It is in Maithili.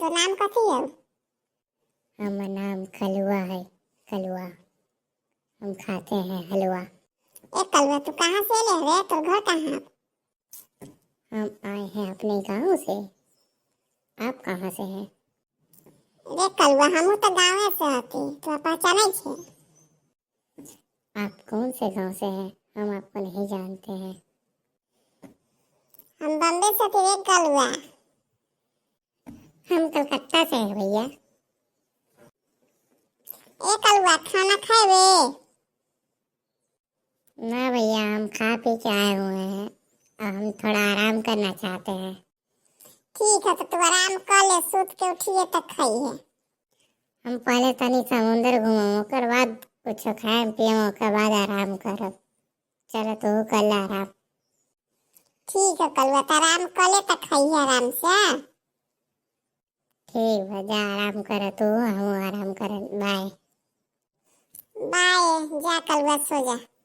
तो नाम कथी है? हमारा नाम खलुआ है। खलुआ, हम खाते हैं हलवा। ए कलवा, तू कहाँ से ले रे? तो घर कहाँ? हम आए हैं अपने गांव से। आप कहाँ से हैं? रे कलवा, हमू तो गाँव से हती, तो पहचानै छे? आप कौन से गांव से हैं? हम आपको नहीं जानते हैं। हम बम्बे से थे रे कलवा। हम कलकत्ता से हैं भैया। ए कलवा, खाना खाए? ना भैया, हम खा पी के आए हुए हैं और हम थोड़ा आराम करना चाहते हैं। ठीक है, तो तू आराम कर ले, सूत के उठिए तक खाइए। हम पहले तनी समुंदर घूमो, ओकर बाद कुछ खाएं पियम, ओकर बाद आराम करब। चलो तू कर ले आराम। ठीक है कलवा, तो आराम कर ले तक खाइए आराम से। ठीक है, जा आराम कर तू, हम आराम कर। बाय। बाय, जा कलवा, सो जा।